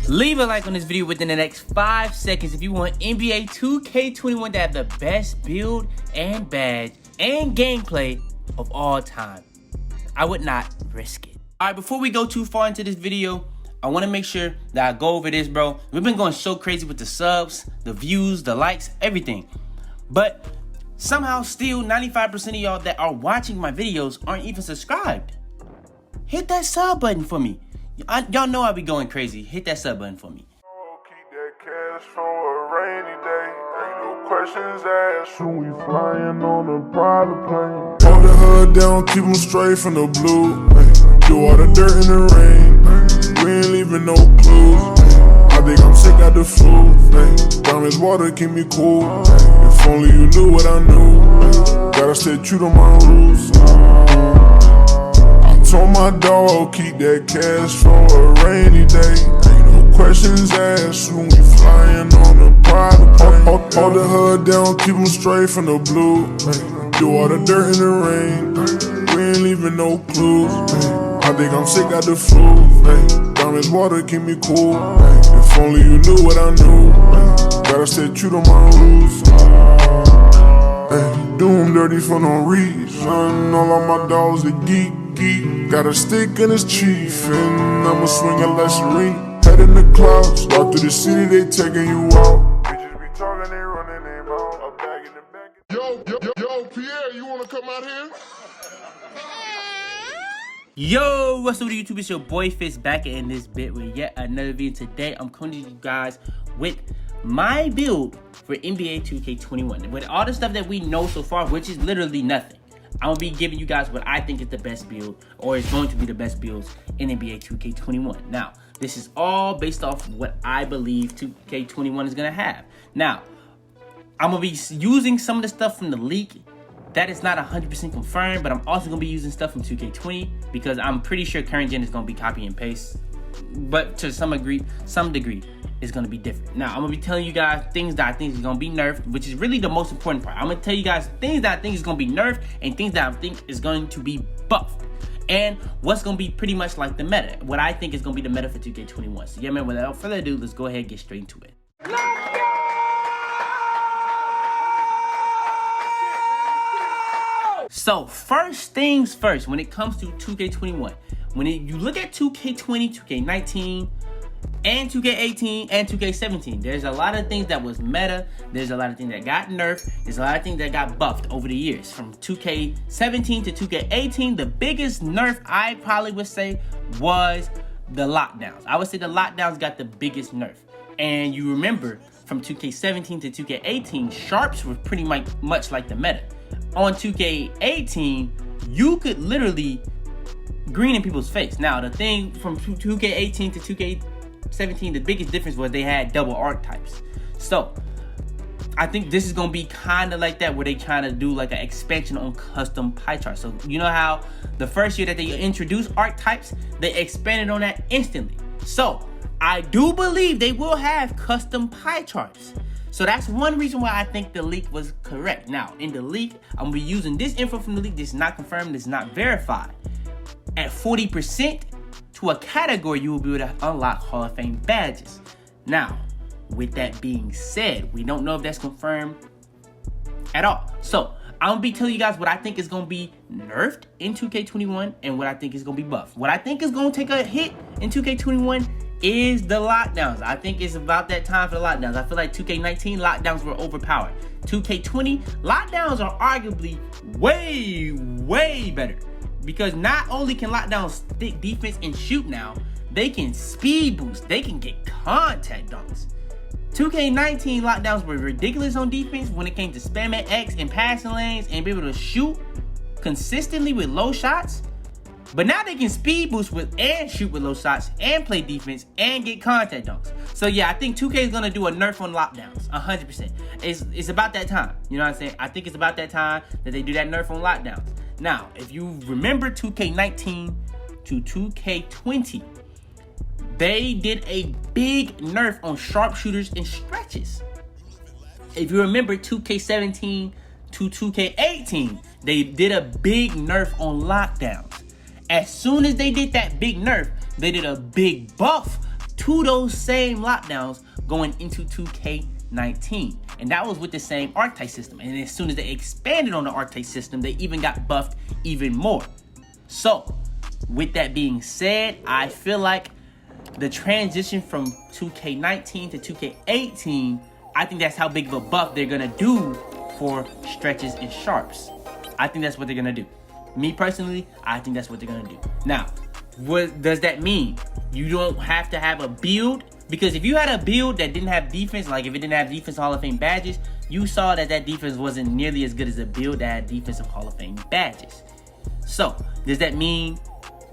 Leave a like on this video within the next 5 seconds if you want NBA 2K21 to have the best build and badge and gameplay of all time. I would not risk it. Alright, before we go too far into this video, I want to make sure that I go over this, bro. We've been going so crazy with the subs, the views, the likes, everything. But somehow still 95% of y'all that are watching my videos aren't even subscribed. Hit that sub button for me. Y'all know I be going crazy. Hit that sub button for me. Keep that cash for a rainy day. Ain't no questions asked. Soon we flying on a private plane. Hold the hood down, keep them straight from the blue. Do all the dirt in the rain. We ain't leaving no clues. I think I'm sick of the flu. Diamonds water keep me cool. If only you knew what I knew. Gotta stay true to my roots. Told my dog, keep that cash for a rainy day. Ain't no questions asked, soon we flying on a private plane. Hold the hood down, keep them straight from the blue. Do all the dirt in the rain, we ain't leaving no clues. I think I'm sick of the flu. Diamonds water keep me cool. If only you knew what I knew. Gotta stay true to my roots. Do them dirty for no reason. All of my dogs are geek. Got a stick and it's chief, and I'ma swing a Lesserine. Head in the clouds, out through the city, they taking you out. Bitches be talking, they running their mouth. I'm back in the back. Yo, Pierre, you wanna come out here? Yo, what's up with YouTube? It's your boy Fitz back in this bit with yet another video. Today, I'm coming to you guys with my build for NBA 2K21. With all the stuff that we know so far, which is literally nothing. I'm gonna be giving you guys what I think is the best build, or is going to be the best builds in NBA 2K21. Now, this is all based off what I believe 2K21 is gonna have. Now, I'm gonna be using some of the stuff from the leak. That is not 100% confirmed, but I'm also gonna be using stuff from 2K20 because I'm pretty sure current gen is gonna be copy and paste, but to some degree, is gonna be different. Now, I'm gonna be telling you guys things that I think is gonna be nerfed, which is really the most important part. I'm gonna tell you guys things that I think is gonna be nerfed and things that I think is going to be buffed, and what's gonna be pretty much like the meta, what I think is gonna be the meta for 2K21. So yeah, man, without further ado, let's go ahead and get straight into it. So first things first, when it comes to 2K21, when you look at 2K20, 2K19, and 2K18 and 2K17, there's a lot of things that was meta, there's a lot of things that got nerfed, there's a lot of things that got buffed over the years. From 2K17 to 2K18, the biggest nerf I probably would say was the lockdowns. I would say the lockdowns got the biggest nerf. And you remember, from 2K17 to 2K18, sharps were pretty much like the meta. On 2K18, you could literally green in people's face. Now, the thing from 2K18 to 2K17, the biggest difference was they had double archetypes. So I think this is gonna be kind of like that, where they trying to do like an expansion on custom pie charts. So you know how the first year that they introduced archetypes, they expanded on that instantly. So I do believe they will have custom pie charts. So that's one reason why I think the leak was correct. Now, in the leak, I'm gonna be using this info from the leak. This is not confirmed, this is not verified. At 40% to a category, you will be able to unlock Hall of Fame badges. Now, with that being said, we don't know if that's confirmed at all. So, I'm gonna be telling you guys what I think is gonna be nerfed in 2K21 and what I think is gonna be buffed. What I think is gonna take a hit in 2K21 is the lockdowns. I think it's about that time for the lockdowns. I feel like 2K19 lockdowns were overpowered. 2K20 lockdowns are arguably way better, because not only can lockdowns stick defense and shoot now, they can speed boost, they can get contact dunks. 2K19 lockdowns were ridiculous on defense when it came to spamming X and passing lanes and be able to shoot consistently with low shots. But now they can speed boost with and shoot with low shots and play defense and get contact dunks. So yeah, I think 2K is gonna do a nerf on lockdowns, 100%. It's about that time. You know what I'm saying? I think it's about that time that they do that nerf on lockdowns. Now, if you remember 2K19 to 2K20, they did a big nerf on sharpshooters and stretches. If you remember 2K17 to 2K18, they did a big nerf on lockdowns. As soon as they did that big nerf, they did a big buff to to those same lockdowns going into 2K19. And that was with the same Archetype system. And as soon as they expanded on the Archetype system, they even got buffed even more. So, with that being said, I feel like the transition from 2K19 to 2K18, I think that's how big of a buff they're going to do for stretches and sharps. I think that's what they're going to do. Me personally, I think that's what they're going to do. Now, what does that mean? You don't have to have a build. Because if you had a build that didn't have defense, like if it didn't have defense Hall of Fame badges, you saw that that defense wasn't nearly as good as a build that had defensive Hall of Fame badges. So, does that mean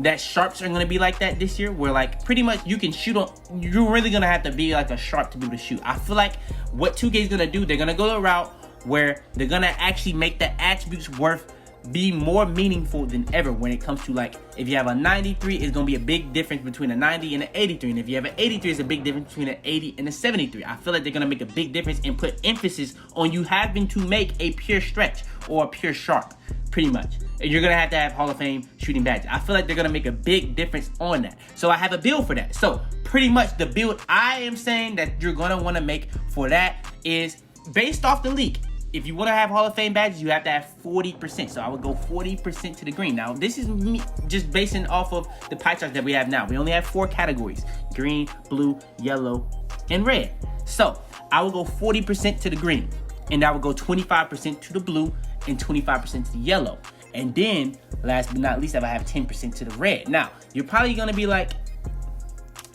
that sharps are going to be like that this year? Where like pretty much you can shoot on, you're really going to have to be like a sharp to be able to shoot. I feel like what 2K is going to do, they're going to go the route where they're going to actually make the attributes worth be more meaningful than ever when it comes to like, if you have a 93, it's going to be a big difference between a 90 and an 83. And if you have an 83, it's a big difference between an 80 and a 73. I feel like they're going to make a big difference and put emphasis on you having to make a pure stretch or a pure sharp, pretty much. And you're going to have Hall of Fame shooting badges. I feel like they're going to make a big difference on that. So I have a build for that. So pretty much the build I am saying that you're going to want to make for that is based off the leak. If you want to have Hall of Fame badges, you have to have 40%. So I would go 40% to the green. Now, this is me just basing off of the pie charts that we have now. We only have 4 categories: green, blue, yellow, and red. So I will go 40% to the green. And I will go 25% to the blue and 25% to the yellow. And then, last but not least, I will have 10% to the red. Now, you're probably going to be like,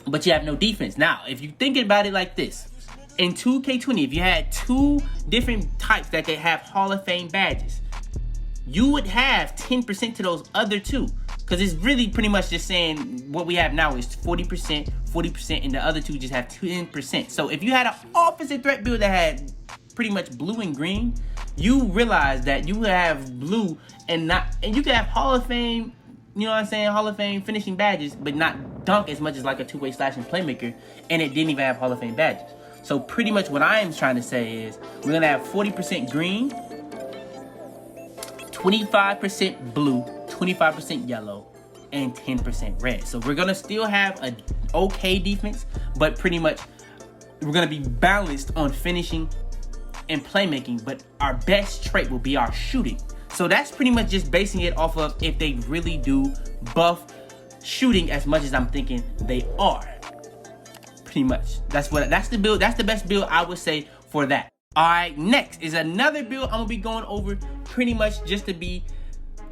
but you have no defense. Now, if you think about it like this, in 2K20, if you had 2 different types that could have Hall of Fame badges, you would have 10% to those other 2. Because it's really pretty much just saying what we have now is 40%, 40%, and the other 2 just have 10%. So if you had an offensive threat build that had pretty much blue and green, you realize that you have blue and you could have Hall of Fame, you know what I'm saying, Hall of Fame finishing badges, but not dunk as much as like a two-way slashing playmaker, and it didn't even have Hall of Fame badges. So pretty much what I am trying to say is we're going to have 40% green, 25% blue, 25% yellow, and 10% red. So we're going to still have an okay defense, but pretty much we're going to be balanced on finishing and playmaking, but our best trait will be our shooting. So that's pretty much just basing it off of if they really do buff shooting as much as I'm thinking they are. Pretty much. That's the build. That's the best build I would say for that. All right, next is another build I'm gonna be going over pretty much just to be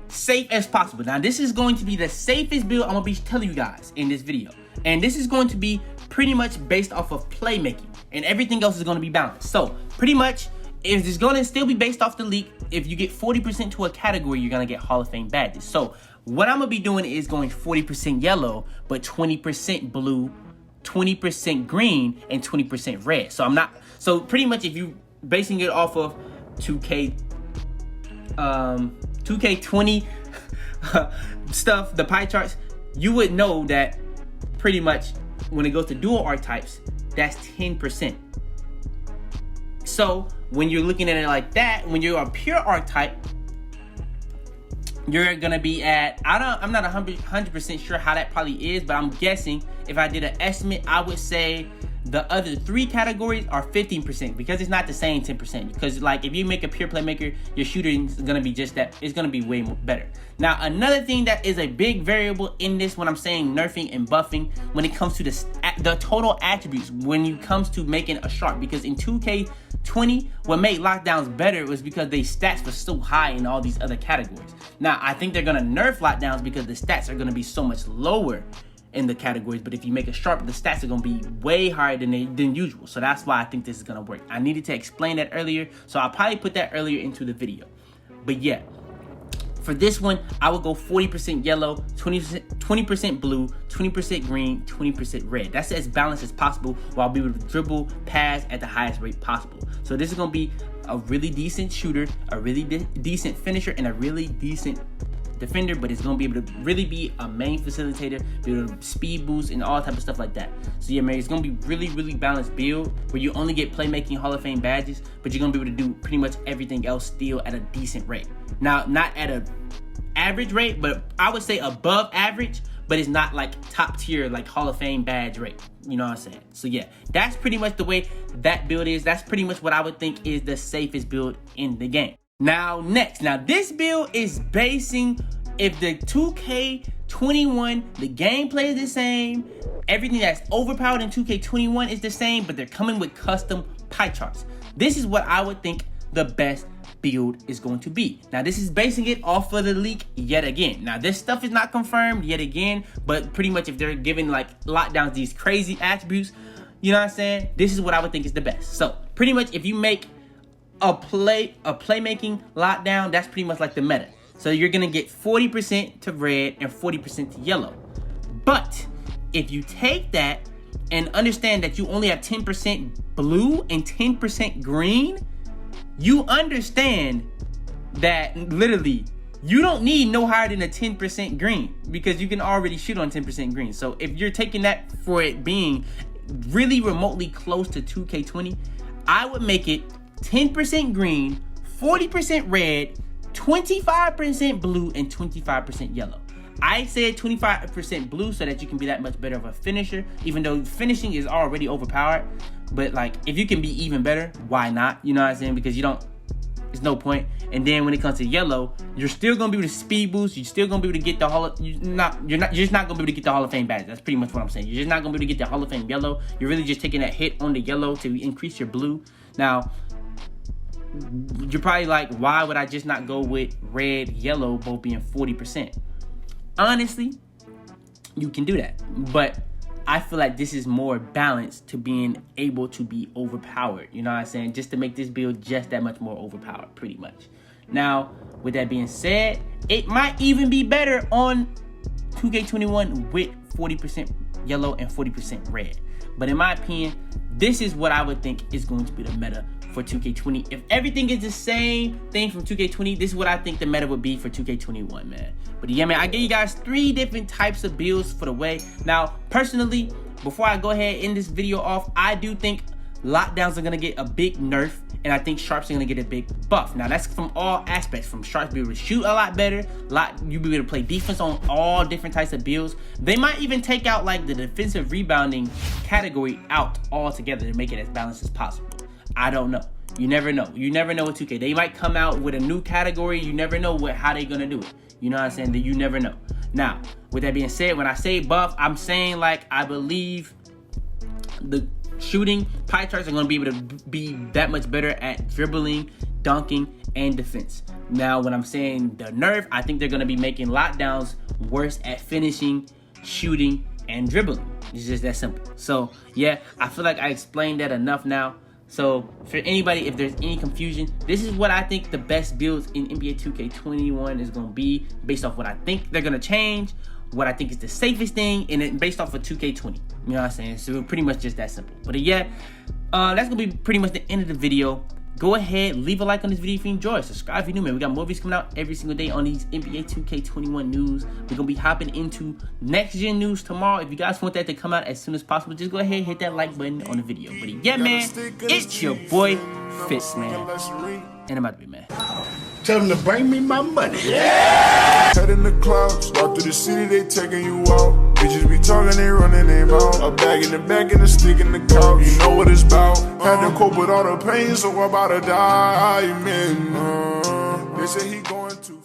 safe as possible. Now, this is going to be the safest build I'm gonna be telling you guys in this video. And this is going to be pretty much based off of playmaking, and everything else is gonna be balanced. So pretty much, if it's gonna still be based off the leak, if you get 40% to a category, you're gonna get Hall of Fame badges. So what I'm gonna be doing is going 40% yellow, but 20% blue, 20% green, and 20% red. So pretty much if you basing it off of 2K20 stuff, the pie charts, you would know that pretty much when it goes to dual archetypes, that's 10%. So when you're looking at it like that, when you're a pure archetype, you're gonna be at, I'm not 100% sure how that probably is, but I'm guessing if I did an estimate, I would say the other 3 categories are 15% because it's not the same 10%. Because like if you make a pure playmaker, your shooting is gonna be just that. It's gonna be way more better. Now, another thing that is a big variable in this when I'm saying nerfing and buffing, when it comes to the total attributes, when it comes to making a sharp, because in 2K20, what made lockdowns better was because their stats were so high in all these other categories. Now, I think they're gonna nerf lockdowns because the stats are gonna be so much lower in the categories, but if you make a sharp, the stats are gonna be way higher than usual. So that's why I think this is gonna work. I needed to explain that earlier, so I'll probably put that earlier into the video. But yeah, for this one, I will go 40% yellow, 20% blue, 20% green, 20% red. That's as balanced as possible while being able to dribble, pass at the highest rate possible. So this is gonna be a really decent shooter, a really decent finisher, and a really decent defender, but it's gonna be able to really be a main facilitator, be able to speed boost and all type of stuff like that. So yeah, man, it's gonna be really balanced build where you only get playmaking Hall of Fame badges, but you're gonna be able to do pretty much everything else still at a decent rate. Now, not at a average rate, but I would say above average, but it's not like top tier, like Hall of Fame badge rate. You know what I'm saying? So yeah, that's pretty much the way that build is. That's pretty much what I would think is the safest build in the game. Now next, this build is basing, if the 2K21, the gameplay is the same, everything that's overpowered in 2K21 is the same, but they're coming with custom pie charts. This is what I would think the best build is going to be. Now this is basing it off of the leak yet again. Now this stuff is not confirmed yet again, but pretty much if they're giving like lockdowns these crazy attributes, you know what I'm saying, this is what I would think is the best. So pretty much if you make a playmaking lockdown, that's pretty much like the meta. So you're gonna get 40% to red and 40% to yellow. But if you take that and understand that you only have 10% blue and 10% green, you understand that literally you don't need no higher than a 10% green, because you can already shoot on 10% green. So if you're taking that for it being really remotely close to 2K20, I would make it 10% green, 40% red, 25% blue, and 25% yellow. I said 25% blue so that you can be that much better of a finisher, even though finishing is already overpowered. But like, if you can be even better, why not? You know what I'm saying? Because there's no point. And then when it comes to yellow, you're still gonna be able to speed boost. You're still gonna be able to get the you're just not gonna be able to get the Hall of Fame badge. That's pretty much what I'm saying. You're just not gonna be able to get the Hall of Fame yellow. You're really just taking that hit on the yellow to increase your blue. Now, you're probably like, why would I just not go with red, yellow, both being 40%? Honestly, you can do that, but I feel like this is more balanced to being able to be overpowered. You know what I'm saying? Just to make this build just that much more overpowered, pretty much. Now, with that being said, it might even be better on 2K21 with 40% yellow and 40% red. But in my opinion, this is what I would think is going to be the meta for 2K20. If everything is the same thing from 2K20, this is what I think the meta would be for 2K21, man. But yeah, man, I gave you guys 3 different types of builds for the way. Now, personally, before I go ahead and end this video off, I do think lockdowns are gonna get a big nerf, and I think sharps are gonna get a big buff. Now that's from all aspects, from sharps be able to shoot a lot better, you be able to play defense on all different types of builds. They might even take out like the defensive rebounding category out altogether to make it as balanced as possible. I don't know. You never know. You never know with 2K. They might come out with a new category. You never know how they're gonna do it. You know what I'm saying? That you never know. Now, with that being said, when I say buff, I'm saying like I believe the shooting pie charts are going to be able to be that much better at dribbling, dunking, and defense. Now, when I'm saying the nerf, I think they're going to be making lockdowns worse at finishing, shooting, and dribbling. It's just that simple. So, yeah, I feel like I explained that enough now. So, for anybody, if there's any confusion, this is what I think the best builds in NBA 2K21 is going to be based off what I think they're going to change, what I think is the safest thing, and it based off of 2K20. You know what I'm saying? So, pretty much just that simple. But yeah, that's going to be pretty much the end of the video. Go ahead, leave a like on this video if you enjoy. Subscribe if you're new, man. We got more videos coming out every single day on these NBA 2K21 news. We're going to be hopping into next-gen news tomorrow. If you guys want that to come out as soon as possible, just go ahead and hit that like button on the video. But yeah, man, it's your boy, Fitz, man. And I'm about to be, man. Tell them to bring me my money. Yeah! Head in the clouds, walk through the city, they taking you out. Bitches be talking, they running their mouth. A bag in the back and a stick in the couch. You know what it's about. Had to cope with all the pain, so I'm about to die. Man, they say he going to